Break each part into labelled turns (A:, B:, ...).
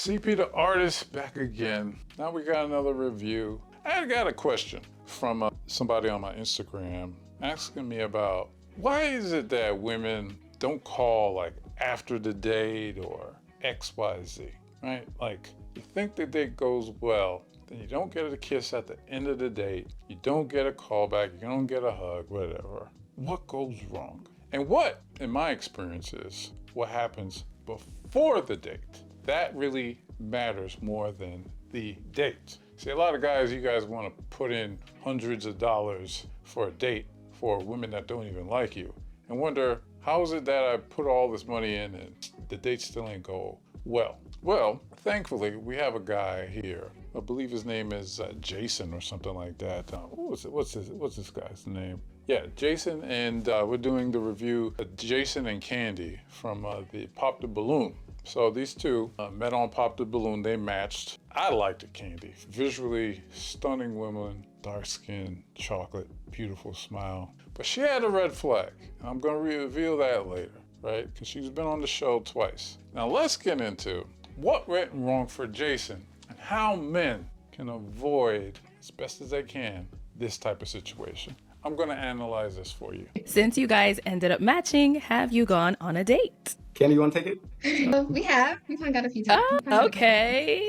A: CP the artist back again. Now we got another review. I got a question from somebody on my Instagram asking me about why is it that women don't call like after the date or XYZ, right? Like you think the date goes well, then you don't get a kiss at the end of the date, you don't get a call back, you don't get a hug, whatever. What goes wrong? And what, in my experience, is what happens before the date. That really matters more than the date. See, a lot of guys, you guys want to put in hundreds of dollars for a date for women that don't even like you and wonder, how is it that I put all this money in and the date still ain't go well? Well, thankfully, we have a guy here. I believe his name is Jason or something like that. What's this guy's name? Yeah, Jason, and we're doing the review of Jason and Candy from the Pop the Balloon. So these two met on Pop the Balloon, they matched. I liked it, Candy. Visually stunning woman, dark skin, chocolate, beautiful smile. But she had a red flag. I'm gonna reveal that later, right? Because she's been on the show twice. Now let's get into what went wrong for Jason and how men can avoid, as best as they can, this type of situation. I'm gonna analyze this for you.
B: Since you guys ended up matching, have you gone on a date?
C: Candy, you want to take it?
D: We have. We've hung out a few times.
B: Okay.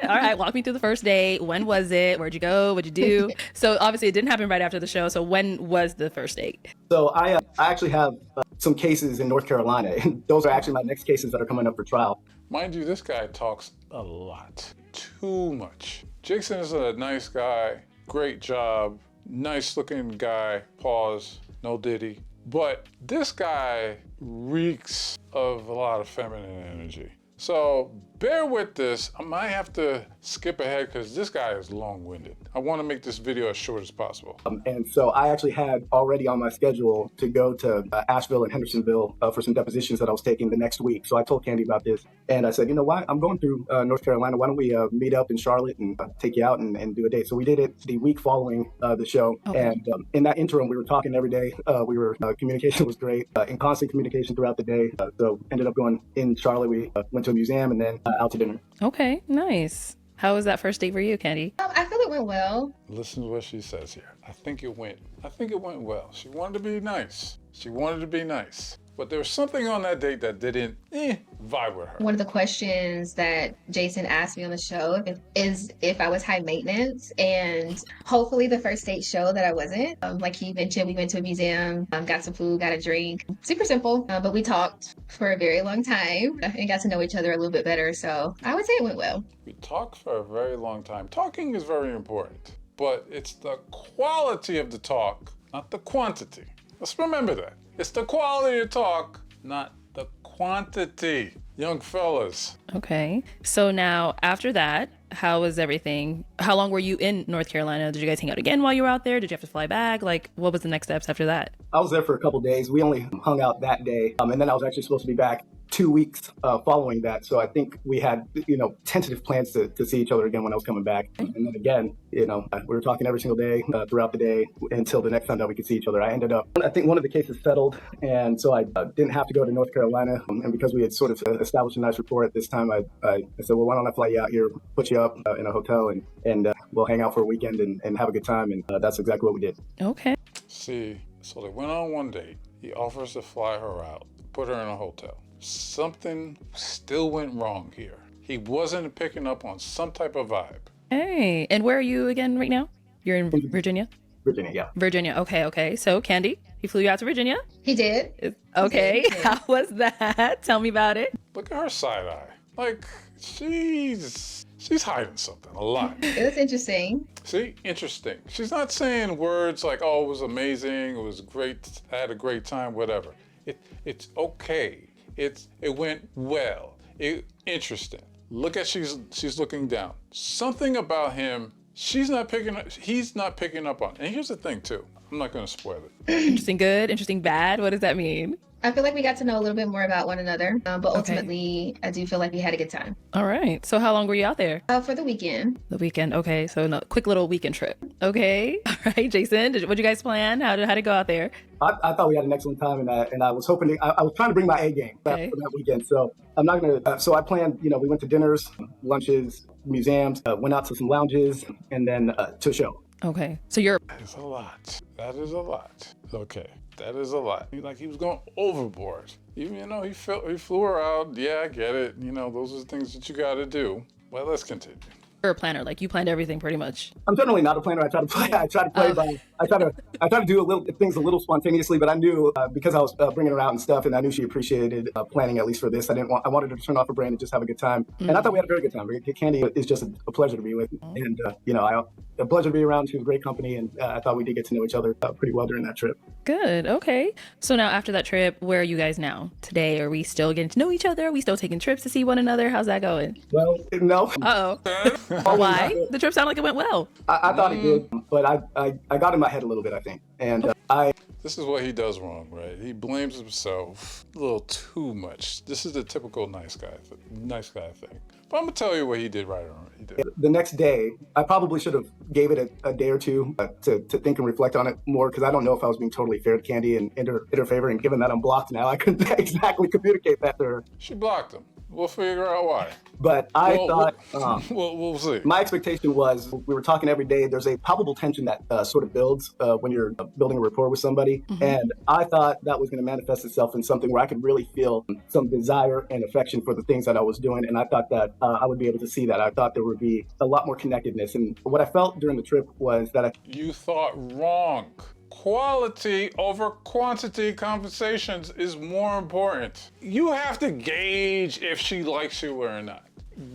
B: All right. Walk me through the first date. When was it? Where'd you go? What'd you do? So obviously it didn't happen right after the show. So when was the first date?
C: So I actually have some cases in North Carolina, and those are actually my next cases that are coming up for trial.
A: Mind you, this guy talks a lot, too much. Jason is a nice guy, great job, nice looking guy, pause, no diddy. But this guy reeks of a lot of feminine energy. So bear with this. I might have to skip ahead because this guy is long-winded. I want to make this video as short as possible.
C: And so I actually had already on my schedule to go to Asheville and Hendersonville for some depositions that I was taking the next week. So I told Candy about this, and I said, you know what? I'm going through North Carolina. Why don't we meet up in Charlotte and take you out and do a date? So we did it the week following the show. Okay. And in that interim, we were talking every day. Communication was great, in constant communication throughout the day. So ended up going in Charlotte. We went to a museum and then out to dinner.
B: Okay, nice. How was that first date for you, Candy?
D: I feel it went well.
A: Listen to what she says here. I think it went well. She wanted to be nice. But there was something on that date that didn't vibe with her.
D: One of the questions that Jason asked me on the show is if I was high maintenance, and hopefully the first date showed that I wasn't. Like he mentioned, we went to a museum, got some food, got a drink. Super simple, but we talked for a very long time and got to know each other a little bit better. So I would say it went well.
A: We talked for a very long time. Talking is very important, but it's the quality of the talk, not the quantity. Let's remember that. It's the quality of talk, not the quantity. Young fellas.
B: Okay. So now after that, how was everything? How long were you in North Carolina? Did you guys hang out again while you were out there? Did you have to fly back? Like, what was the next steps after that?
C: I was there for a couple of days. We only hung out that day. And then I was actually supposed to be back 2 weeks following that. So I think we had, tentative plans to see each other again when I was coming back. And then again, we were talking every single day throughout the day until the next time that we could see each other. I think one of the cases settled. And so I didn't have to go to North Carolina. And because we had sort of established a nice rapport at this time, I said, well, why don't I fly you out here, put you up in a hotel and we'll hang out for a weekend and have a good time. And that's exactly what we did.
B: Okay.
A: See, so they went on one date. He offers to fly her out, put her in a hotel. Something still went wrong here. He wasn't picking up on some type of vibe.
B: Hey, and where are you again right now? You're in Virginia?
C: Virginia, yeah.
B: Virginia, okay. So, Candy, he flew you out to Virginia?
D: He did.
B: Okay,
D: He did.
B: How was that? Tell me about it.
A: Look at her side eye. Like, she's hiding something a lot.
D: It was interesting.
A: See, interesting. She's not saying words like, oh, it was amazing, it was great, I had a great time, whatever. It's okay. It went well. Interesting. Look at she's looking down. Something about him, he's not picking up on. And here's the thing too. I'm not gonna spoil it.
B: Interesting good, interesting bad. What does that mean?
D: I feel like we got to know a little bit more about one another, but
B: Okay.
D: ultimately, I do feel like we had a good time.
B: All right. So how long were you out there?
D: For the weekend.
B: The weekend. Okay. So no, quick little weekend trip. Okay. All right, Jason. What'd you guys plan? How'd it go out there?
C: I thought we had an excellent time, and I was hoping I was trying to bring my A game for that weekend. So I'm not gonna. So I planned. You know, we went to dinners, lunches, museums, went out to some lounges, and then to a show.
B: Okay. So you're.
A: That is a lot. That is a lot. Okay. That is a lot. He was going overboard. Even, he flew her out. Yeah, I get it. Those are the things that you got to do. Well, let's continue.
B: You're a planner. Like you planned everything pretty much.
C: I'm generally not a planner. I try to play by. I try to do things a little spontaneously. But I knew because I was bringing her out and stuff, and I knew she appreciated planning at least for this. I wanted her to turn off her brain and just have a good time. And I thought we had a very good time. Candy is just a pleasure to be with, and a pleasure to be around. She was great company, and I thought we did get to know each other pretty well during that trip.
B: Good. Okay. So now after that trip, where are you guys now? Today, are we still getting to know each other? Are we still taking trips to see one another? How's that going?
C: Well, no.
B: Uh-oh. Why? The trip sounded like it went well.
C: I thought it did, but I got in my head a little bit, I think. And
A: This is what he does wrong, right? He blames himself a little too much. This is the typical nice guy thing. But I'm gonna tell you what he did right or wrong.
C: The next day, I probably should have gave it a day or two to think and reflect on it more, because I don't know if I was being totally fair to Candy and in her favor. And given that I'm blocked now, I couldn't exactly communicate that to her.
A: She blocked him. We'll figure out why.
C: But
A: We'll see.
C: My expectation was we were talking every day. There's a palpable tension that sort of builds when you're building a rapport with somebody. Mm-hmm. And I thought that was going to manifest itself in something where I could really feel some desire and affection for the things that I was doing. And I thought that I would be able to see that. I thought there would be a lot more connectedness. And what I felt during the trip was that
A: You thought wrong. Quality over quantity conversations is more important. You have to gauge if she likes you or not.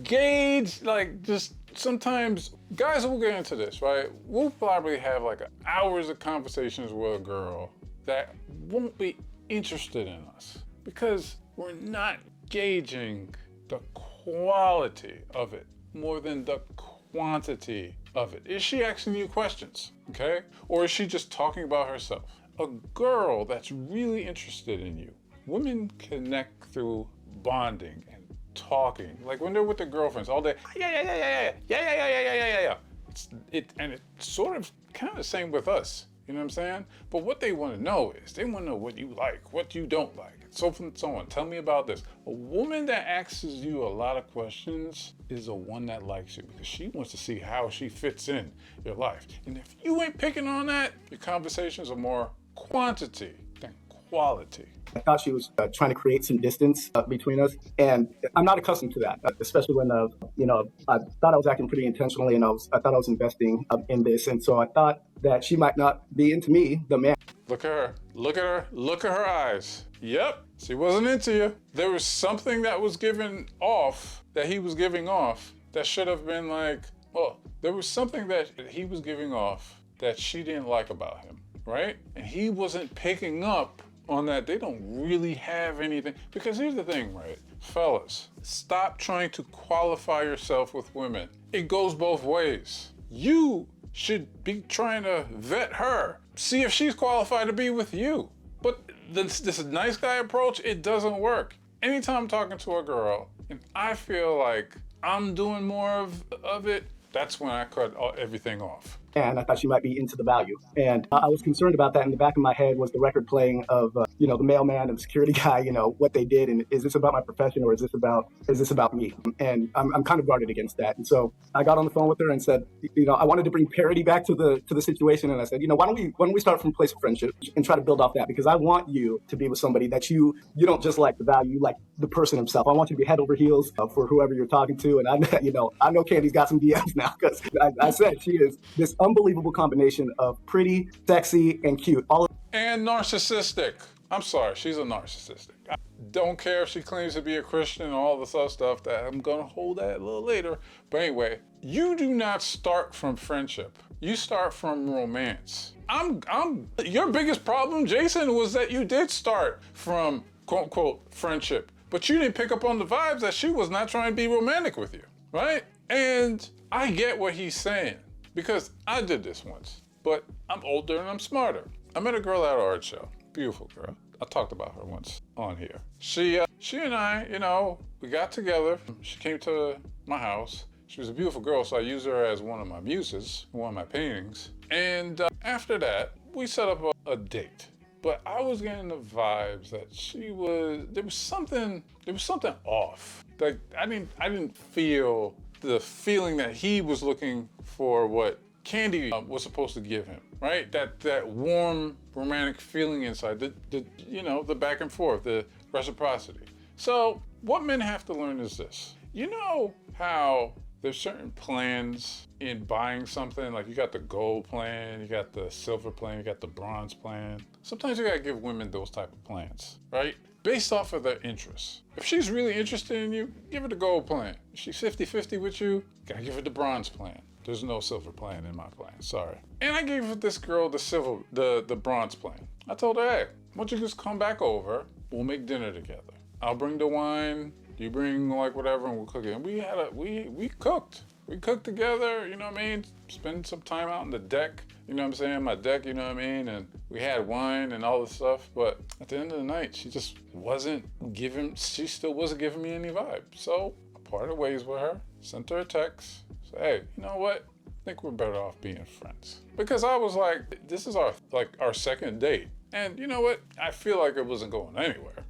A: Gauge, just sometimes, guys will get into this, right? We'll probably have hours of conversations with a girl that won't be interested in us because we're not gauging the quality of it more than the quantity of it. Is she asking you questions, okay? Or is she just talking about herself? A girl that's really interested in you, women connect through bonding and talking. Like when they're with their girlfriends all day, yeah. It's sort of kind of the same with us, you know what I'm saying? But what they want to know is, they want to know what you like, what you don't like, so on. Tell me about this. A woman that asks you a lot of questions is the one that likes you, because she wants to see how she fits in your life. And if you ain't picking on that, your conversations are more quantity than quality.
C: I thought she was trying to create some distance between us, and I'm not accustomed to that, especially when I thought I was acting pretty intentionally, and I thought I was investing in this, and so I thought that she might not be into me, the man.
A: Look at her. Look at her eyes. Yep, she wasn't into you. There was something that was given off, that he was giving off, that should have been there was something that he was giving off that she didn't like about him, right? And he wasn't picking up on that. They don't really have anything. Because here's the thing, right? Fellas, stop trying to qualify yourself with women. It goes both ways. You should be trying to vet her. See if she's qualified to be with you. But this nice guy approach, it doesn't work. Anytime I'm talking to a girl and I feel like I'm doing more of it, that's when I cut everything off.
C: And I thought she might be into the value. And I was concerned about that. In the back of my head was the record playing of, the mailman and the security guy, what they did. And is this about my profession, or is this about me? And I'm kind of guarded against that. And so I got on the phone with her and said, I wanted to bring parity back to the situation. And I said, why don't we start from a place of friendship and try to build off that? Because I want you to be with somebody that you don't just like the value, you like the person himself. I want you to be head over heels for whoever you're talking to. And I know Candy's got some DMs now, because I said she is this unbelievable combination of pretty, sexy, and cute.
A: And narcissistic. I'm sorry, she's a narcissistic. I don't care if she claims to be a Christian and all this other stuff, that I'm gonna hold that a little later. But anyway, you do not start from friendship. You start from romance. Your biggest problem, Jason, was that you did start from quote unquote friendship, but you didn't pick up on the vibes that she was not trying to be romantic with you, right? And I get what he's saying, because I did this once, but I'm older and I'm smarter. I met a girl at an art show, beautiful girl. I talked about her once on here. She and I, we got together. She came to my house. She was a beautiful girl, so I used her as one of my muses, one of my paintings. And after that, we set up a date. But I was getting the vibes that there was something off. Like I didn't feel the feeling that he was looking for what Candy was supposed to give him, right? That warm romantic feeling inside, the back and forth, the reciprocity. So what men have to learn is this. You know how there's certain plans in buying something, like you got the gold plan, you got the silver plan, you got the bronze plan. Sometimes you gotta give women those type of plans, right? Based off of their interests. If she's really interested in you, give her the gold plan. If she's 50-50 with you, gotta give her the bronze plan. There's no silver plan in my plan, sorry. And I gave this girl the bronze plan. I told her, hey, why don't you just come back over, we'll make dinner together. I'll bring the wine, you bring like whatever, and we'll cook it. And we cooked. We cooked together, you know what I mean? Spend some time out on the deck, you know what I'm saying? My deck, you know what I mean? And we had wine and all this stuff. But at the end of the night, she still wasn't giving me any vibe. So I parted ways with her, sent her a text, said, hey, you know what? I think we're better off being friends. Because I was like, this is our second date. And you know what? I feel like it wasn't going anywhere.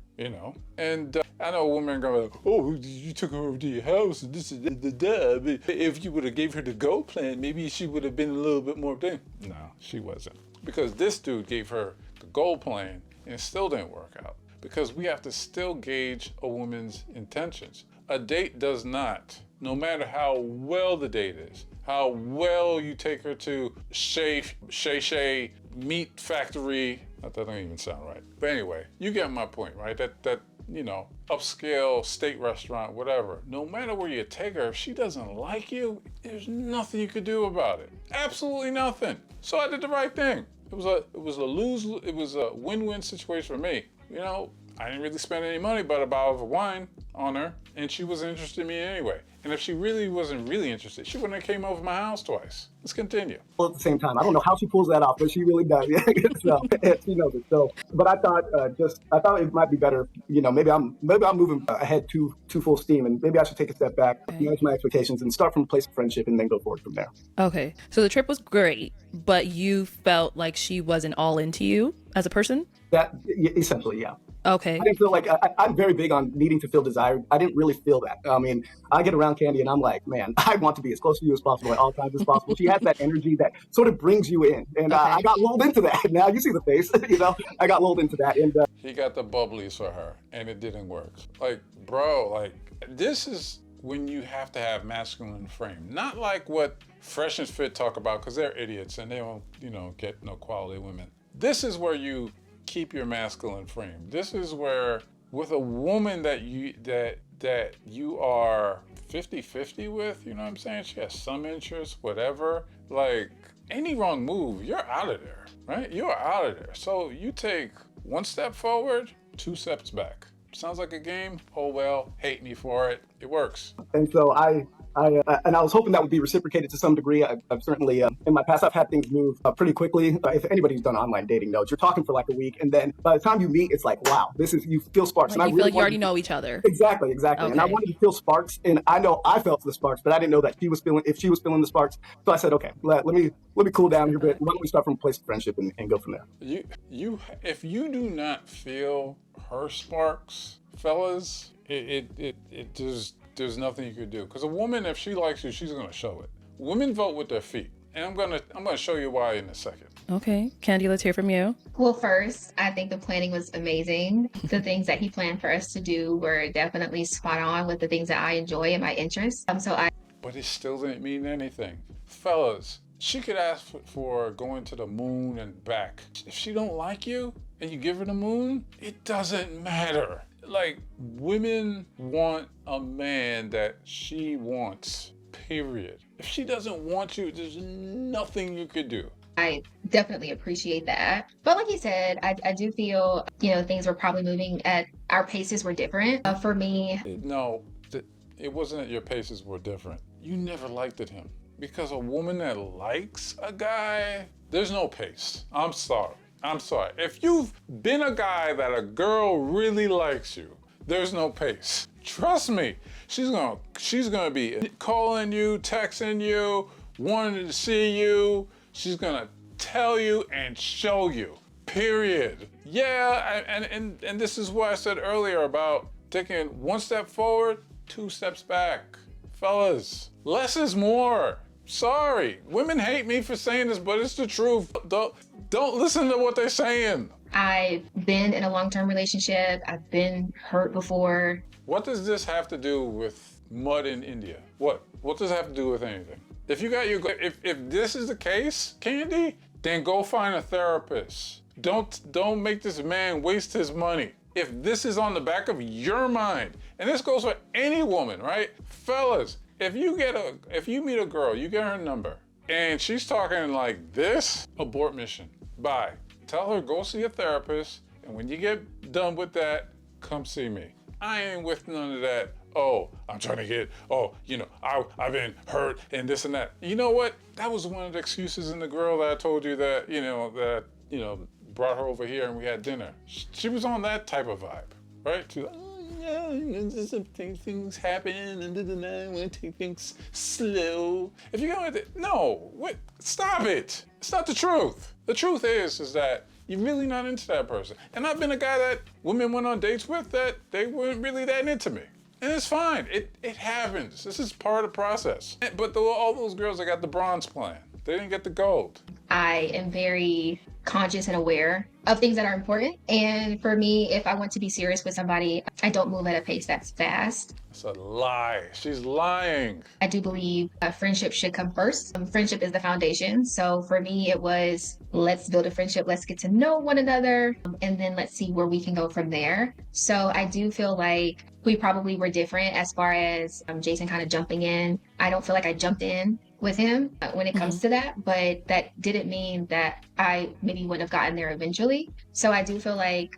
A: And I know women go, oh, you took her over to your house and this is the if you would have gave her the gold plan, maybe she would have been a little bit more thing. No, she wasn't. Because this dude gave her the gold plan and it still didn't work out. Because we have to still gauge a woman's intentions. A date does not, no matter how well the date is, how well you take her to Shay Meat Factory. That doesn't even sound right. But anyway, you get my point, right? That upscale steak restaurant, whatever. No matter where you take her, if she doesn't like you, there's nothing you could do about it. Absolutely nothing. So I did the right thing. It was a win-win situation for me. I didn't really spend any money but a bottle of wine on her, and she wasn't interested in me anyway. And if she really wasn't really interested, she wouldn't have came over my house twice. Let's continue.
C: Well, at the same time, I don't know how she pulls that off, but she really does. So she knows it. So, but I thought it might be better. Maybe I'm moving ahead too full steam, and maybe I should take a step back, manage my expectations, and start from a place of friendship, and then go forward from there.
B: Okay, so the trip was great, but you felt like she wasn't all into you as a person?
C: That essentially, yeah.
B: Okay.
C: I didn't feel like I'm very big on needing to feel desired. I didn't really feel that. I mean, I get around Candy and I'm like, man, I want to be as close to you as possible at all times as possible. She has that energy that sort of brings you in. And I got lulled into that. Now you see the face, I got lulled into that. And
A: he got the bubblies for her and it didn't work. Like, bro, this is when you have to have masculine frame. Not like what Fresh and Fit talk about, because they're idiots and they don't, get no quality women. This is where you keep your masculine frame. This is where, with a woman that you are 50-50 with, you know what I'm saying? She has some interest, whatever. Like, any wrong move, you're out of there, right? You're out of there. So you take one step forward, 2 steps back. Sounds like a game? Oh well, hate me for it. It works.
C: And so I was hoping that would be reciprocated to some degree. I've certainly, in my past, I've had things move pretty quickly. If anybody's done online dating knows, you're talking for like a week, and then by the time you meet, it's like, wow, you feel sparks.
B: Like
C: and
B: you feel like you already know each other.
C: Exactly. Okay. And I wanted to feel sparks, and I know I felt the sparks, but I didn't know that if she was feeling the sparks. So I said, okay, let me cool down here a bit. Why don't we start from a place of friendship and go from there?
A: If you do not feel her sparks, fellas, there's nothing you could do. Because a woman, if she likes you, she's gonna show it. Women vote with their feet. And I'm gonna show you why in a second.
B: Okay. Candy, let's hear from you.
D: Well, first, I think the planning was amazing. The things that he planned for us to do were definitely spot on with the things that I enjoy and my interests.
A: But it still didn't mean anything. Fellas, she could ask for going to the moon and back. If she don't like you and you give her the moon, it doesn't matter. Like, women want a man that she wants, period. If she doesn't want you, there's nothing you could do.
D: I definitely appreciate that. But like you said, I do feel, things were probably moving at, our paces were different. For me.
A: No, it wasn't that your paces were different. You never liked him. Because a woman that likes a guy, there's no pace. I'm sorry. I'm sorry. If you've been a guy that a girl really likes you, there's no pace. Trust me, she's gonna be calling you, texting you, wanting to see you. She's gonna tell you and show you. Period. Yeah, and this is what I said earlier about taking one step forward, two steps back. Fellas, less is more. Sorry, women hate me for saying this, but it's the truth. Don't listen to what they're saying.
D: I've been in a long-term relationship. I've been hurt before.
A: What does this have to do with mud in India? What does it have to do with anything? If you got if this is the case, Candy, then go find a therapist. Don't make this man waste his money. If this is on the back of your mind, and this goes for any woman, right? Fellas, if you meet a girl, you get her number, and she's talking like this, abort mission. Bye. Tell her, go see a therapist, and when you get done with that, come see me. I ain't with none of that. Oh, I'm trying to get, I've been hurt and this and that. You know what? That was one of the excuses in the girl that I told you that, brought her over here and we had dinner. She was on that type of vibe, right? She's like, things happen and I want to take things slow. If you're going to, no, wait, stop it. It's not the truth. The truth is that you're really not into that person. And I've been a guy that women went on dates with that they weren't really that into me. And it's fine, it happens. This is part of the process. But all those girls that got the bronze plan, they didn't get the gold.
D: I am very conscious and aware of things that are important. And for me, if I want to be serious with somebody, I don't move at a pace that's fast.
A: It's a lie. She's lying.
D: I do believe friendship should come first. Friendship is the foundation. So for me, it was, let's build a friendship. Let's get to know one another. And then let's see where we can go from there. So I do feel like we probably were different as far as Jason kind of jumping in. I don't feel like I jumped in with him when it comes to that, but that didn't mean that I maybe wouldn't have gotten there eventually. So I do feel like,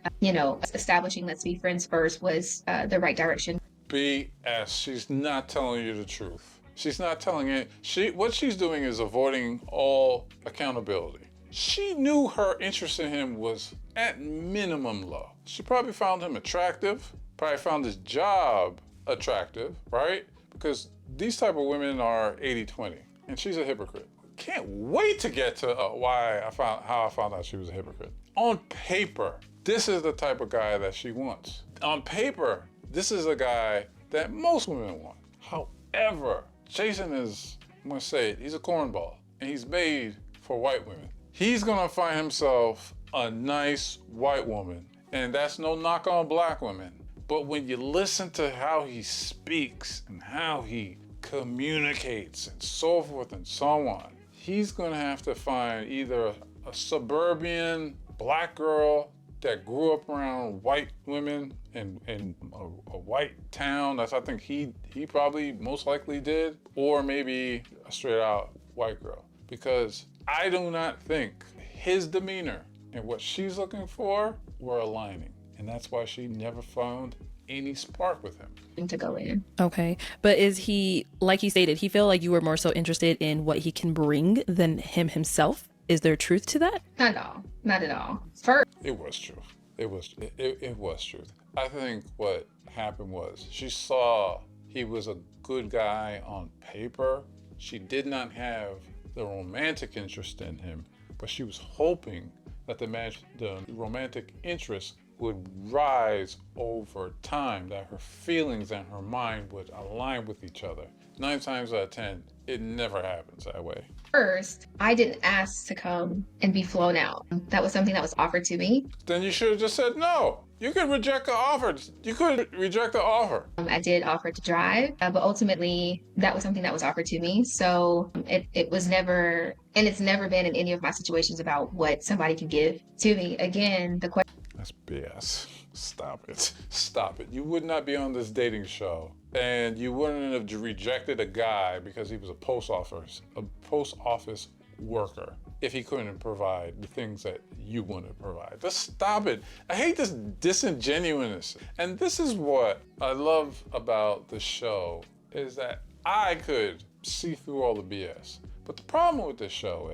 D: establishing let's be friends first was the right direction.
A: BS. She's not telling you the truth. She's not telling it. What she's doing is avoiding all accountability. She knew her interest in him was at minimum low. She probably found him attractive, probably found his job attractive, right? Because these type of women are 80-20, and she's a hypocrite. Can't wait to get to how I found out she was a hypocrite. On paper, this is the type of guy that she wants. On paper, this is a guy that most women want. However, Jason is, I'm gonna say it, he's a cornball, and he's made for white women. He's gonna find himself a nice white woman, and that's no knock on black women. But when you listen to how he speaks and how he communicates and so forth and so on, he's gonna have to find either a suburban black girl that grew up around white women in a white town. I think he probably most likely did, or maybe a straight out white girl. Because I do not think his demeanor and what she's looking for were aligning. And that's why she never found any spark with him.
D: To go in.
B: Okay. But is he, like he stated, he felt like you were more so interested in what he can bring than him himself? Is there truth to that?
D: Not at all. Not at all. First,
A: it was truth. It was truth. I think what happened was she saw he was a good guy on paper. She did not have the romantic interest in him, but she was hoping that the romantic interest would rise over time, that her feelings and her mind would align with each other. 9 times out of 10, it never happens that way.
D: First, I didn't ask to come and be flown out. That was something that was offered to me.
A: Then you should have just said no. You could reject the offer. You could reject the offer.
D: I did offer to drive, but ultimately that was something that was offered to me. So it was never, and it's never been in any of my situations about what somebody can give to me. Again, the question.
A: That's BS. Stop it. Stop it. You would not be on this dating show, and you wouldn't have rejected a guy because he was a post office worker if he couldn't provide the things that you want to provide. Just stop it. I hate this disingenuousness. And this is what I love about the show, is that I could see through all the BS. But the problem with this show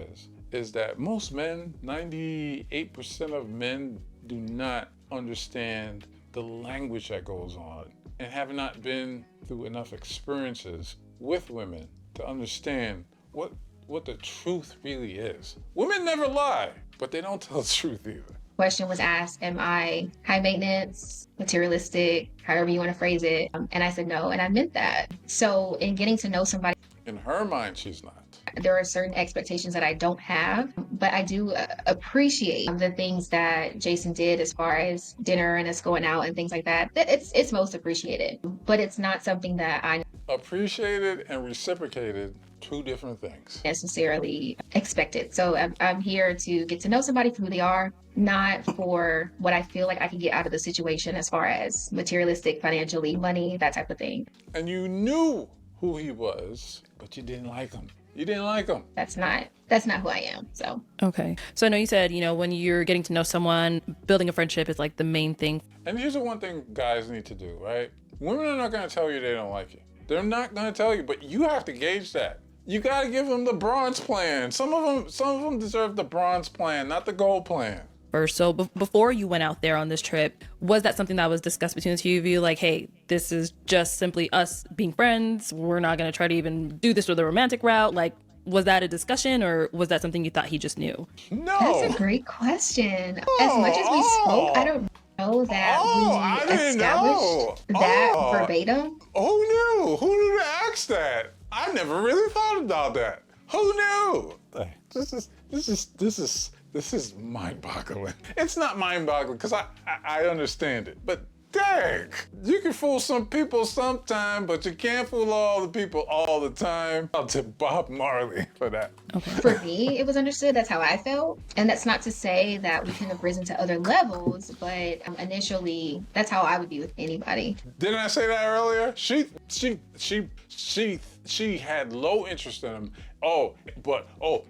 A: is that most men, 98% of men, do not understand the language that goes on and have not been through enough experiences with women to understand what the truth really is. Women never lie, but they don't tell the truth either.
D: Question was asked, am I high maintenance, materialistic, however you want to phrase it? And I said no, and I meant that. So in getting to know somebody,
A: In her mind, she's not.
D: there are certain expectations that I don't have, but I do appreciate the things that Jason did as far as dinner and us going out and things like that. It's most appreciated, but it's not something that I
A: Appreciated and reciprocated, two different things.
D: necessarily expected. So I'm here to get to know somebody for who they are, not for what I feel like I can get out of the situation as far as materialistic, financially, money, that type of thing.
A: And you knew who he was, but you didn't like him. You didn't like him.
D: That's not who I am. So
B: Okay. So I know you said, when you're getting to know someone, building a friendship is like the main thing.
A: And here's the one thing guys need to do, right? Women are not going to tell you they don't like you. They're not going to tell you, but you have to gauge that. You got to give them the bronze plan. Some of them deserve the bronze plan, not the gold plan.
B: First, so before you went out there on this trip, was that something that was discussed between the two of you? Like, hey, this is just simply us being friends. We're not going to try to even do this with a romantic route. Like, was that a discussion, or was that something you thought he just knew?
A: No.
D: that's a great question. As much as we spoke, I don't know that
A: I
D: we
A: didn't
D: established
A: know.
D: that verbatim.
A: Who knew? Who knew to ask that? I never really thought about that. Who knew? This is mind-boggling. It's not mind-boggling because I understand it, but dang, you can fool some people sometime, but you can't fool all the people all the time. I'll tip Bob Marley for that.
D: For me, it was understood. That's how I felt. And that's not to say that we couldn't have risen to other levels, but initially, that's how I would be with anybody.
A: Didn't I say that earlier? She had low interest in him.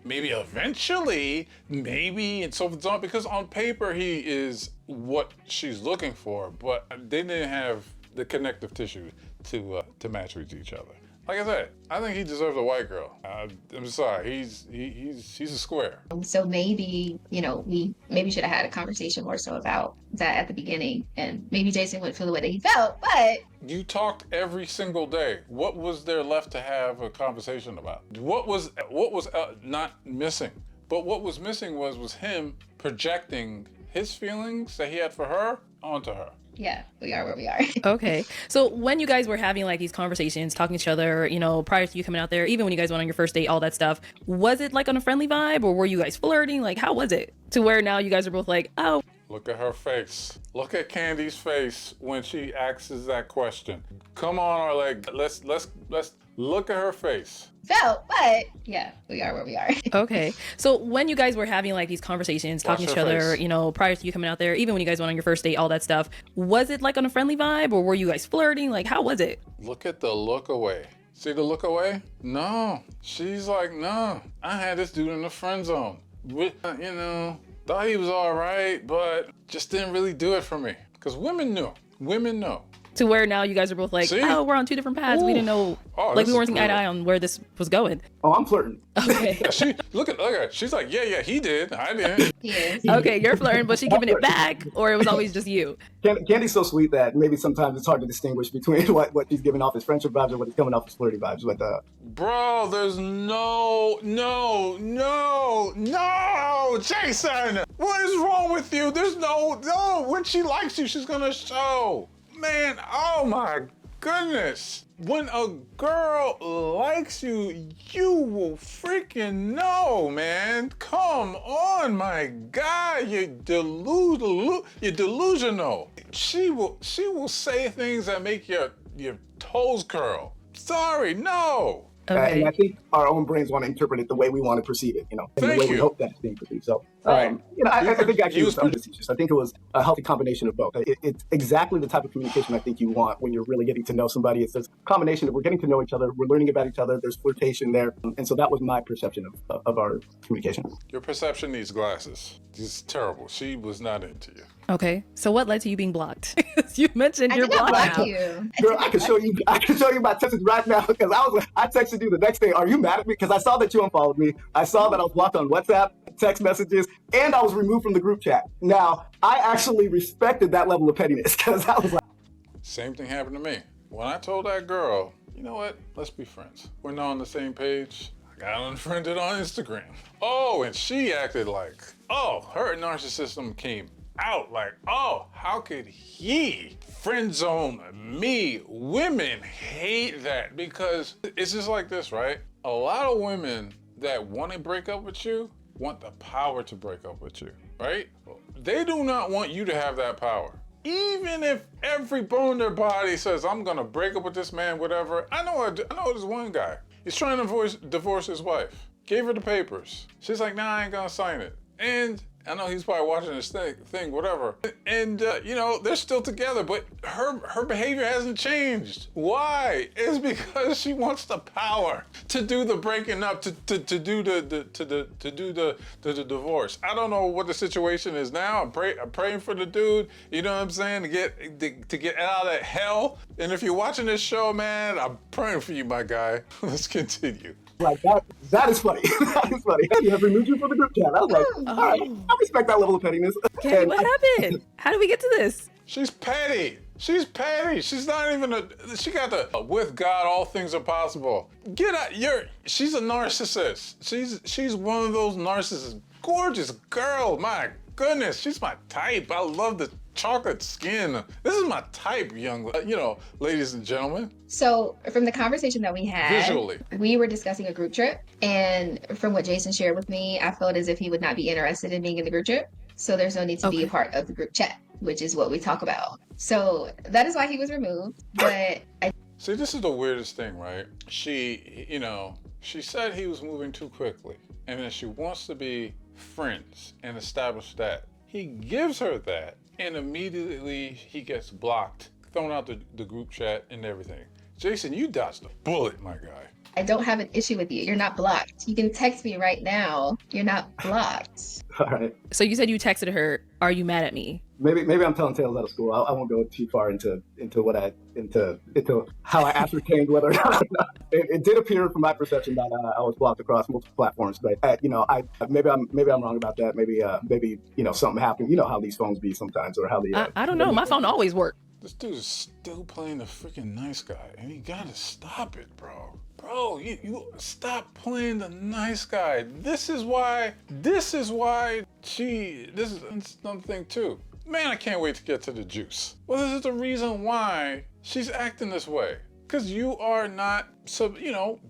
A: Maybe eventually, and so on, because on paper he is what she's looking for, but they didn't have the connective tissue to match with each other. Like I said, I think he deserves a white girl. I'm sorry, he's a square.
D: So maybe, we should have had a conversation more so about that at the beginning, and maybe Jason wouldn't feel the way that he felt, but
A: You talked every single day. What was there left to have a conversation about? What was not missing? But what was missing was him projecting his feelings that he had for her onto her.
D: yeah, we are where we are.
B: Okay. So when you guys were having like these conversations, talking to each other, prior to you coming out there, even when you guys went on your first date, all that stuff, was it like on a friendly vibe, or were you guys flirting? Like, how was it? To where now you guys are both like, oh.
A: Look at her face. Look at Candy's face when she asks that question. Come on, Arleg. Let's look at her face.
D: Felt, but yeah, we are where we are.
B: Okay. So when you guys were having like these conversations, talking to each
A: her
B: other,
A: face.
B: prior to you coming out there, even when you guys went on your first date, all that stuff, was it like on a friendly vibe, or were you guys flirting? Like, how was it?
A: Look at the look away. See the look away? No. She's like, no. I had this dude in the friend zone. Thought he was all right, but just didn't really do it for me. Because women knew. Women know.
B: To where now you guys are both like,
A: See?
B: oh, we're on two different paths.
A: Ooh.
B: We didn't know,
A: Oh,
B: like
A: this
B: we weren't
A: is
B: seeing eye to
A: cool.
B: eye on where this was going.
C: Oh, I'm flirting.
B: Okay.
A: She look at her. She's like, yeah, he did. I didn't.
D: Yes.
B: Okay, you're flirting, but she giving it back, or it was always just you?
C: Candy's so sweet that maybe sometimes it's hard to distinguish between what she's giving off as friendship vibes and what is coming off as flirty vibes. But
A: Bro, there's no, Jason. What is wrong with you? There's no. When she likes you, she's gonna show. Man, oh my goodness. When a girl likes you, you will freaking know, man. Come on, my God. You're delusional. She will say things that make your toes curl. Sorry, no.
B: Okay.
C: and I think our own brains want to interpret it the way we want to perceive it, and the
A: Thank
C: way we
A: you.
C: hope that it's being perceived. So,
A: Right.
C: I think actually it was
A: You-
C: facetious. I think it was a healthy combination of both. It's exactly the type of communication I think you want when you're really getting to know somebody. It's this combination of we're getting to know each other, we're learning about each other, there's flirtation there, and so that was my perception of our communication.
A: Your perception needs glasses. It's terrible. She was not into you.
B: Okay, so what led to you being blocked? You mentioned
D: I
B: you're
D: did not
B: blocked
D: block
B: now.
D: you.
C: Girl, I can show you. I can show you my texts right now because I texted you the next day. Are you mad at me? Because I saw that you unfollowed me. I saw that I was blocked on WhatsApp, text messages, and I was removed from the group chat. Now, I actually respected that level of pettiness because I was like,
A: Same thing happened to me. When I told that girl, you know what? Let's be friends. We're not on the same page. I got unfriended on Instagram. Oh, and she acted like, oh, her narcissism came out like, oh, how could he friend zone me? Women hate that because it's just like this, right? A lot of women that want to break up with you want the power to break up with you, right? They do not want you to have that power. Even if every bone in their body says, I'm gonna break up with this man, whatever. I know this one guy. He's trying to divorce his wife. Gave her the papers. She's like, nah, I ain't gonna sign it. And I know he's probably watching this thing, whatever. And you know, they're still together, but her behavior hasn't changed. Why? It's because she wants the power to do the breaking up, to do the divorce. I don't know what the situation is now. I'm praying for the dude. You know what I'm saying? To get out of that hell. And if you're watching this show, man, I'm praying for you, my guy. Let's continue.
C: like that is funny. That is funny. You have removed you from the group chat. I was like, all right, I respect that level of pettiness.
B: Okay,
C: And
B: what happened? How did we get to this?
A: She's petty. She's petty. She's not even she got the with God all things are possible. Get out. She's a narcissist. She's one of those narcissists. Gorgeous girl. My goodness. She's my type. I love the chocolate skin. This is my type, ladies and gentlemen.
D: So from the conversation that we had,
A: Visually,
D: we were discussing a group trip. And from what Jason shared with me, I felt as if he would not be interested in being in the group trip. So there's no need to be a part of the group chat, which is what we talk about. So that is why he was removed. But
A: see, this is the weirdest thing, right? She said he was moving too quickly, and then she wants to be friends and establish that. He gives her that, and immediately he gets blocked, thrown out the group chat and everything. Jason, you dodged a bullet, my guy.
D: I don't have an issue with you. You're not blocked. You can text me right now. You're not blocked.
C: all right,
B: So you said you texted her, "Are you mad at me?"
C: maybe I'm telling tales out of school. I won't go too far into how I ascertained whether or not it did appear from my perception that I was blocked across multiple platforms. But maybe I'm wrong about that. Maybe something happened. You know how these phones be sometimes, or how the
B: I don't know. My phone always worked.
A: This dude is still playing the freaking nice guy, and you gotta stop it, bro. Bro, you stop playing the nice guy. This is something too. Man, I can't wait to get to the juice. Well, this is the reason why she's acting this way. Because you are not,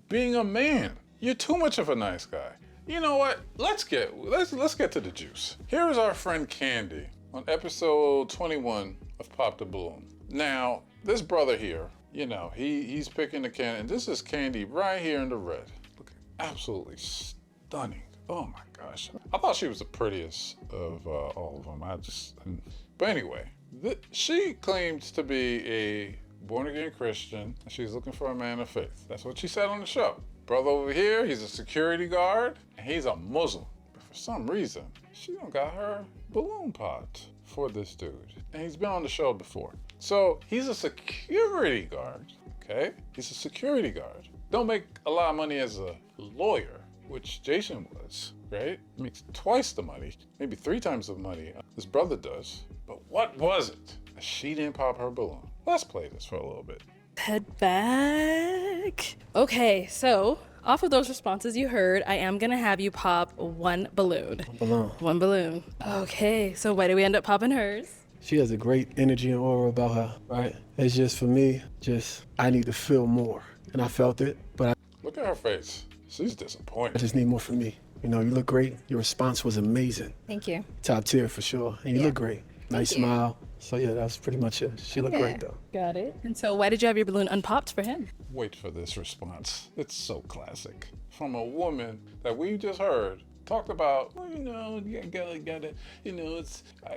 A: being a man. You're too much of a nice guy. You know what? Let's get to the juice. Here is our friend Candy on episode 21 of Pop the Balloon. Now, this brother here, he's picking the candy, and this is Candy right here in the red. Looking absolutely stunning. Oh my gosh. I thought she was the prettiest of all of them. But anyway, she claims to be a born-again Christian. She's looking for a man of faith. That's what she said on the show. Brother over here, he's a security guard, and he's a Muslim. But for some reason, she don't got her balloon pot for this dude. And he's been on the show before. So he's a security guard, okay? He's a security guard. Don't make a lot of money as a lawyer, which Jason was, right? Makes twice the money, maybe 3 times the money his brother does. But what was it? She didn't pop her balloon. Let's play this for a little bit.
B: Head back. Okay, so off of those responses you heard, I am gonna have you pop one balloon. One balloon. Okay, so why did we end up popping hers?
E: She has a great energy and aura about her, right? It's just for me, I need to feel more. And I felt it, but
A: Look at her face. She's
E: I
A: disappointed.
E: just need more for me. You look great. Your response was amazing.
B: Thank you.
E: Top tier for sure. And you look great. Nice smile. So yeah, that's pretty much it. She looked great though.
B: Got it. And so why did you have your balloon unpopped for him?
A: Wait for this response. It's so classic. From a woman that we just heard talked about, well, you gotta,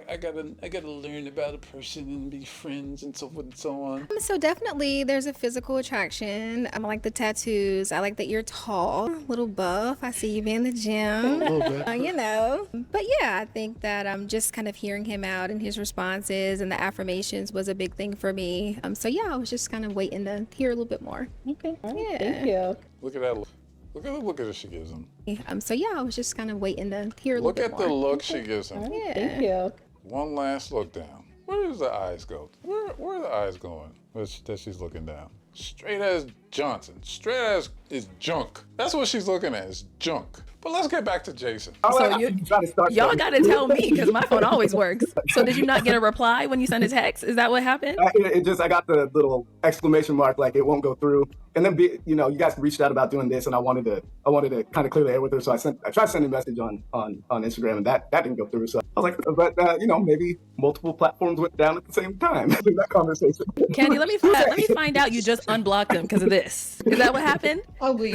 A: I gotta learn about a person and be friends and so forth and so on.
F: So definitely there's a physical attraction. I like the tattoos. I like that you're tall, little buff. I see you be in the gym.
E: A little bit.
F: But yeah, I think that just kind of hearing him out and his responses and the affirmations was a big thing for me. So yeah, I was just kind of waiting to hear a little bit more.
B: Okay. All right.
F: Yeah.
B: Thank you.
A: Look at that. Look at the look that she gives him.
F: So yeah, I was just kind of waiting to hear a little
A: Look
F: bit
A: at
F: more.
A: the look she gives him.
F: Yeah.
B: Thank you.
A: One last look down. Where does the eyes go? Where are the eyes going? That she's looking down. Straight as Johnson. Straight as is junk. That's what she's looking at, is junk. But let's get back to Jason.
B: So y'all got to tell me, because my phone always works. So did you not get a reply when you sent a text? Is that what happened?
C: I got the little exclamation mark, like it won't go through. And then, you guys reached out about doing this, and I wanted to kind of clear the air with her. So I tried sending a message on Instagram, and that didn't go through. So I was like, but maybe multiple platforms went down at the same time in that conversation.
B: Candy, let me find out you just unblocked him because of this. Is that what happened?
D: Oh, God.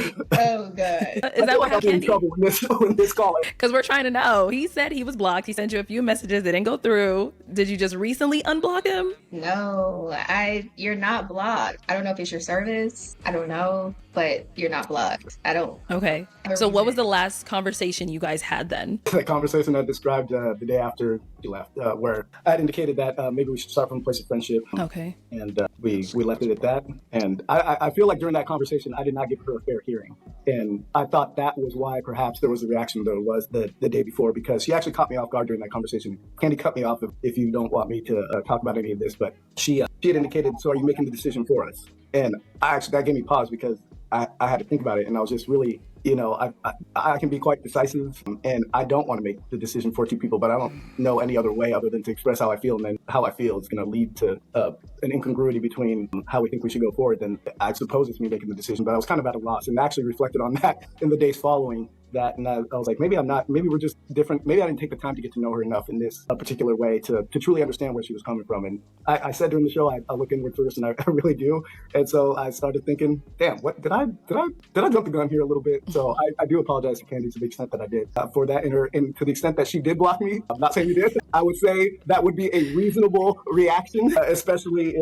B: Is that what
C: I'll get in
B: happened?
C: trouble when this call.
B: Because we're trying to know. He said he was blocked. He sent you a few messages that didn't go through. Did you just recently unblock him?
D: No, you're not blocked. I don't know if it's your service. I don't know, but you're not blocked. I don't.
B: Okay. So what was the last conversation you guys had then?
C: The conversation I described the day after you left, where I had indicated that maybe we should start from a place of friendship.
B: Okay.
C: And we left it at that. And I feel like during that conversation, I did not give her a fair hearing. And I thought that was why perhaps there was the reaction there was the day before, because she actually caught me off guard during that conversation. Candy cut me off if you don't want me to talk about any of this, but she had indicated, so are you making the decision for us? And that gave me pause, because I had to think about it. And I was just really, I can be quite decisive, and I don't want to make the decision for two people, but I don't know any other way other than to express how I feel. And then how I feel is going to lead to an incongruity between how we think we should go forward. Then I suppose it's me making the decision, but I was kind of at a loss, and actually reflected on that in the days following that. And I was like, maybe we're just different. Maybe I didn't take the time to get to know her enough in this particular way to truly understand where she was coming from. And I said during the show, I look inward first, and I really do. And so I started thinking, damn, what did I jump the gun here a little bit? So I do apologize to Candy to the extent that I did for that, and to the extent that she did block me. I'm not saying you did. I would say that would be a reasonable reaction, especially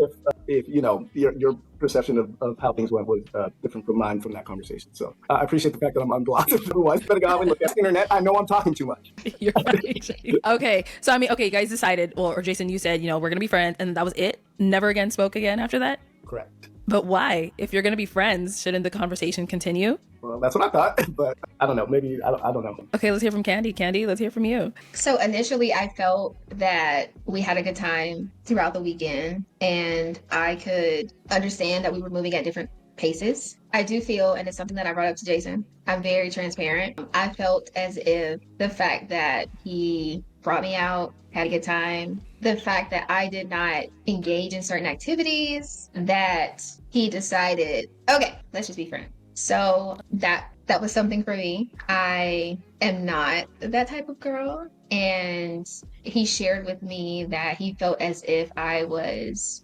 C: if your perception of how things went was different from mine from that conversation. So I appreciate the fact that I'm unblocked. Otherwise, better go and look at the internet. I know I'm talking too much.
B: You're right. Okay. So, you guys decided, or Jason, you said, we're going to be friends, and that was it? Never again spoke again after that?
C: Correct.
B: But why? If you're going to be friends, shouldn't the conversation continue?
C: Well, that's what I thought, but I don't know. Maybe, I don't know.
B: Okay, let's hear from Candy. Candy, let's hear from you.
D: So initially, I felt that we had a good time throughout the weekend, and I could understand that we were moving at different paces. I do feel, and it's something that I brought up to Jason, I'm very transparent. I felt as if the fact that he brought me out, had a good time, the fact that I did not engage in certain activities, that he decided, okay, let's just be friends. So that was something for me. I am not that type of girl. And he shared with me that he felt as if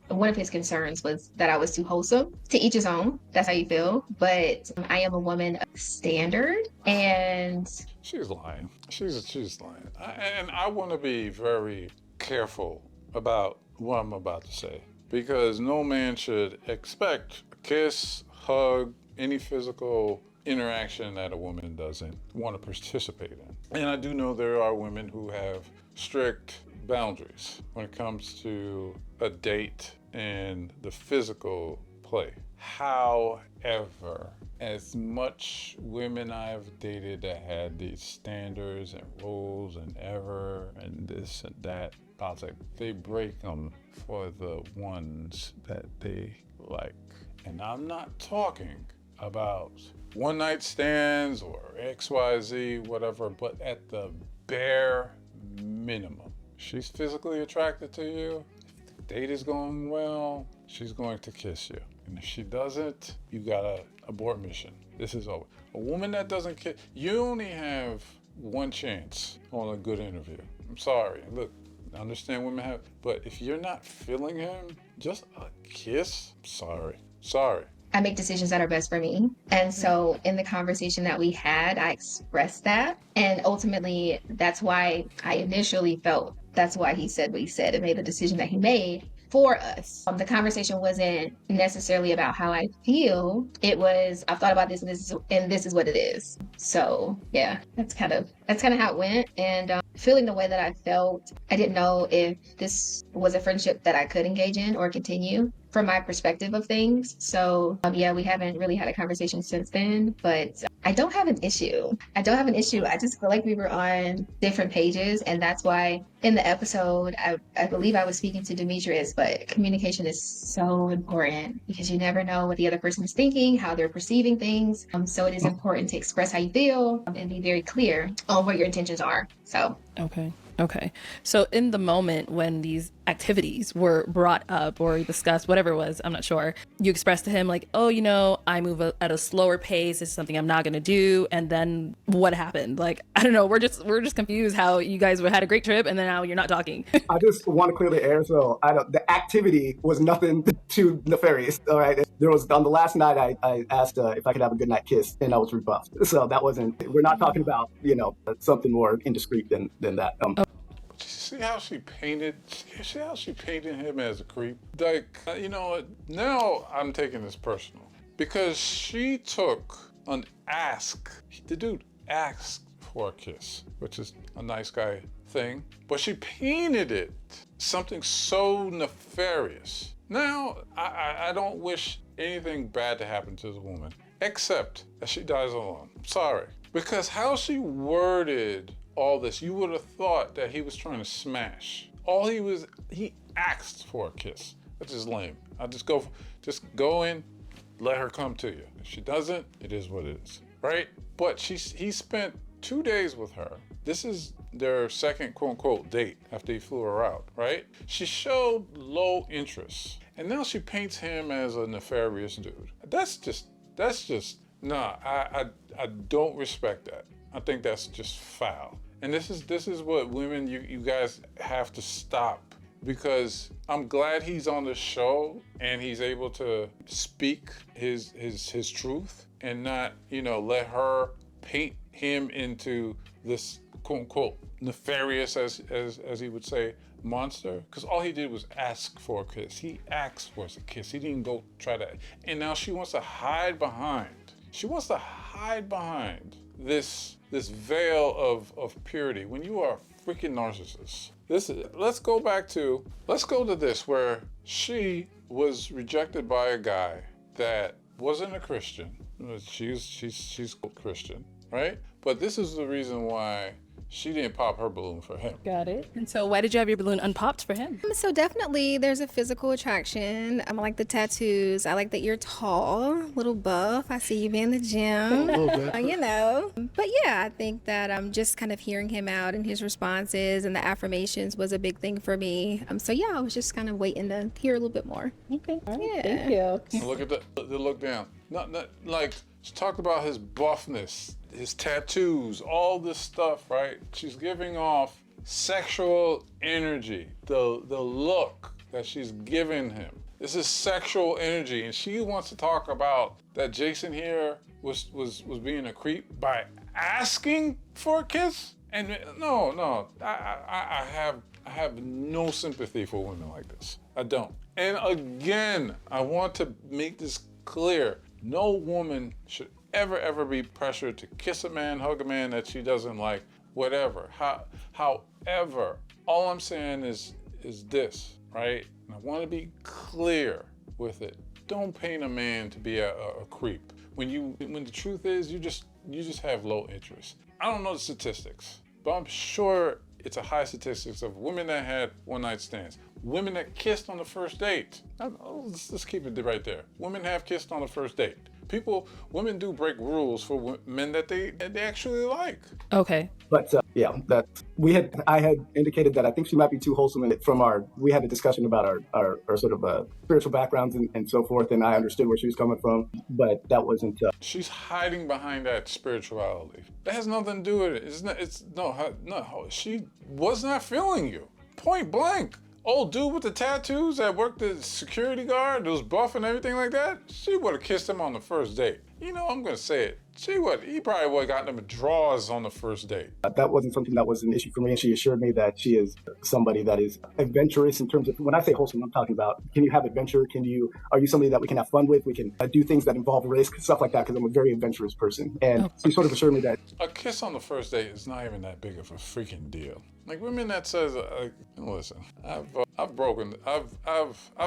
D: one of his concerns was that I was too wholesome. To each his own. That's how you feel. But I am a woman of standard, and
A: She's lying. She's lying. And I want to be very careful about what I'm about to say, because no man should expect a kiss, hug, any physical interaction that a woman doesn't want to participate in. And I do know there are women who have strict boundaries when it comes to a date and the physical play. However, as much women I've dated that had these standards and rules and and this and that, I was like, they break them for the ones that they like. And I'm not talking about one night stands or XYZ, whatever, but at the bare minimum, she's physically attracted to you. If the date is going well, she's going to kiss you. And if she doesn't, you gotta abort mission. This is over. A woman that doesn't kiss, you only have one chance on a good interview. I'm sorry. Look, I understand women have, but if you're not feeling him, just a kiss, sorry.
D: I make decisions that are best for me. And so in the conversation that we had, I expressed that. And ultimately, that's why I initially felt that's why he said what he said and made the decision that he made for us. The conversation wasn't necessarily about how I feel. It was, I've thought about this and this is what it is. So yeah, that's kind of how it went. And feeling the way that I felt, I didn't know if this was a friendship that I could engage in or continue from my perspective of things. So yeah, we haven't really had a conversation since then, but I don't have an issue. I don't have an issue. I just feel like we were on different pages. And that's why in the episode, I believe I was speaking to Demetrius, but communication is so important because you never know what the other person is thinking, how they're perceiving things. So it is important to express how you feel and be very clear on what your intentions are. So.
B: Okay. So in the moment when these activities were brought up or discussed, whatever it was, I'm not sure, you expressed to him like, oh, I move at a slower pace. It's something I'm not going to do. And then what happened? Like, I don't know. We're just confused how you guys had a great trip and then now you're not talking.
C: I just want to clear the air. So the activity was nothing too nefarious. All right. There was on the last night, I asked if I could have a goodnight kiss and I was rebuffed. So that we're not talking about, something more indiscreet than that.
A: See how she painted him as a creep? Like, you know what? Now I'm taking this personal because she took an ask. The dude asked for a kiss, which is a nice guy thing, but she painted it something so nefarious. Now, I don't wish anything bad to happen to the woman, except that she dies alone. I'm sorry. Because how she worded all this, you would have thought that he was trying to smash. He asked for a kiss. That's just lame. I'll just go in, let her come to you. If she doesn't, it is what it is, right? But he spent 2 days with her. This is their second quote unquote date after he flew her out, right? She showed low interest. And now she paints him as a nefarious dude. That's just, I don't respect that. I think that's just foul. And this is what women, you guys have to stop, because I'm glad he's on the show and he's able to speak his truth and not, let her paint him into this quote unquote nefarious, as he would say, monster. Because all he did was ask for a kiss. He asked for a kiss. He didn't go try to. And now she wants to hide behind this veil of purity when you are a freaking narcissist. Let's go to this where she was rejected by a guy that wasn't a Christian. She's Christian, right? But this is the reason why she didn't pop her balloon for him.
B: Got it. And so why did you have your balloon unpopped for him?
F: So definitely there's a physical attraction. I like the tattoos. I like that you're tall, little buff. I see you be in the gym, But yeah, I think that just kind of hearing him out and his responses and the affirmations was a big thing for me. So yeah, I was just kind of waiting to hear a little bit more.
B: Okay.
F: Yeah.
B: Thank you.
A: Look at the look down. Not like she talked about his buffness, his tattoos, all this stuff, right? She's giving off sexual energy. The look that she's giving him. This is sexual energy, and she wants to talk about that Jason here was being a creep by asking for a kiss. And no, I have no sympathy for women like this. I don't. And again, I want to make this clear. No woman should ever be pressured to kiss a man, hug a man that she doesn't like, whatever. However, all I'm saying is this, right? And I want to be clear with it. Don't paint a man to be a creep. When the truth is, you just have low interest. I don't know the statistics, but I'm sure it's a high statistics of women that had one-night stands. Women that kissed on the first date. Let's keep it right there. Women have kissed on the first date. Women do break rules for men that they actually like.
B: Okay.
C: But I had indicated that I think she might be too wholesome, and we had a discussion about our sort of spiritual backgrounds and so forth, and I understood where she was coming from, but that wasn't.
A: She's hiding behind that spirituality. That has nothing to do with it. No. She was not feeling you. Point blank. old dude with the tattoos that worked as security guard, that was buff and everything like that, she would have kissed him on the first date. You know, I'm gonna say it. He probably would have gotten them draws on the first date.
C: That wasn't something that was an issue for me, and she assured me that she is somebody that is adventurous in terms of, when I say wholesome, I'm talking about, can you have adventure? Are you somebody that we can have fun with? We can do things that involve risk, stuff like that, because I'm a very adventurous person. And she sort of assured me that
A: A kiss on the first date is not even that big of a freaking deal. Like women that says, listen, I've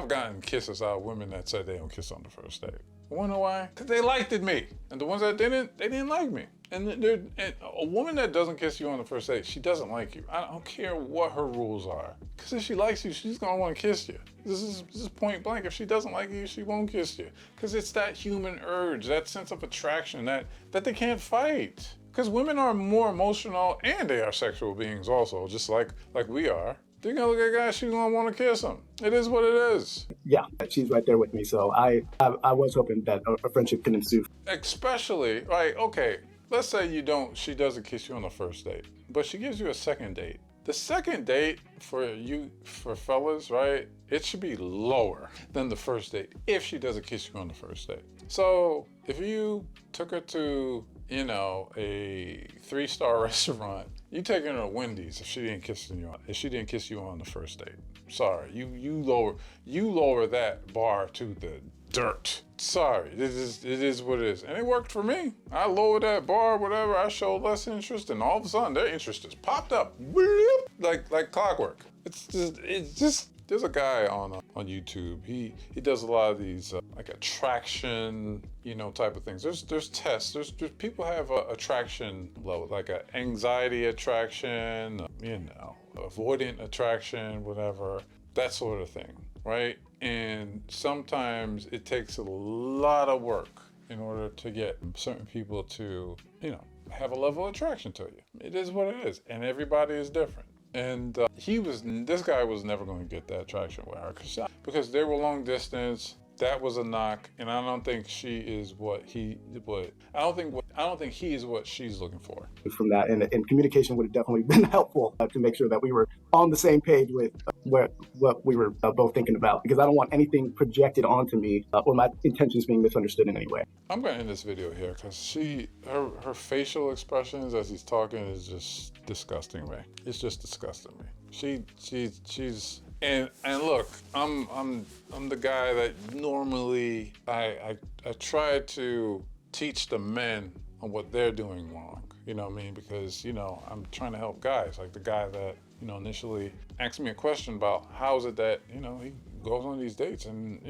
A: gotten kisses out of women that said they don't kiss on the first date. Wanna know why? Because they liked me. And the ones that didn't, they didn't like me. And a woman that doesn't kiss you on the first date, she doesn't like you. I don't care what her rules are. Because if she likes you, she's gonna wanna kiss you. This is point blank. If she doesn't like you, she won't kiss you. Because it's that human urge, that sense of attraction that they can't fight. Because women are more emotional and they are sexual beings also, just like we are. They're gonna look at guys, she's gonna wanna kiss them. It is what it is.
C: yeah, she's right there with me. So I was hoping that a friendship can ensue.
A: Especially, right, okay, let's say she doesn't kiss you on the first date, but she gives you a second date. The second date for fellas, right, it should be lower than the first date if she doesn't kiss you on the first date. So if you took her to, a 3-star restaurant, you take her to Wendy's if she didn't kiss you on the first date. Sorry, you lower that bar to the dirt. Sorry, it is what it is. And it worked for me. I lowered that bar, whatever, I showed less interest, and all of a sudden their interest just popped up. Like clockwork. It's just there's a guy on YouTube. He does a lot of these like attraction, type of things. There's tests. There's people have a attraction level, like an anxiety attraction, avoidant attraction, whatever, that sort of thing, right? And sometimes it takes a lot of work in order to get certain people to, have a level of attraction to you. It is what it is, and everybody is different. And this guy was never going to get that traction with her because they were long distance. That was a knock, and I don't think he is what she's looking for.
C: From that, and communication would have definitely been helpful to make sure that we were on the same page with what we were both thinking about, because I don't want anything projected onto me or my intentions being misunderstood in any way.
A: I'm going to end this video here because her facial expressions as he's talking is just disgusting me. It's just disgusting me. She's and look, I'm the guy that normally I try to teach the men on what they're doing wrong. You know what I mean? Because I'm trying to help guys. Like the guy that initially asked me a question about how is it that he goes on these dates and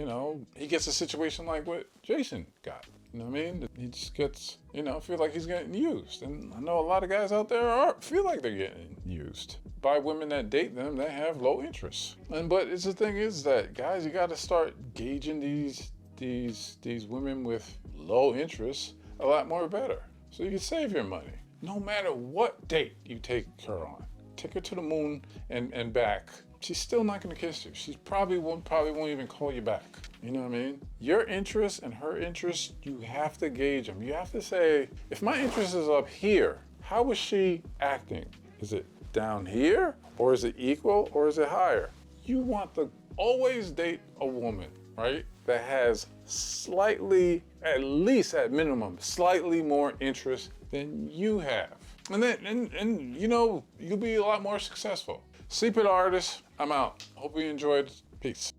A: he gets a situation like what Jason got. You know what I mean? He just gets, feel like he's getting used. And I know a lot of guys out there feel like they're getting used by women that date them that have low interest. But the thing is that, guys, you got to start gauging these women with low interest a lot more better. So you can save your money. No matter what date you take her on. Take her to the moon and back. She's still not going to kiss you. She probably won't even call you back. You know what I mean? Your interest and her interest, you have to gauge them. You have to say, if my interest is up here, how is she acting? Is it down here? Or is it equal? Or is it higher? You want to always date a woman, right, that has slightly, at least at minimum, slightly more interest than you have. And then, you'll be a lot more successful. Sleep It Artist, I'm out. Hope you enjoyed. Peace.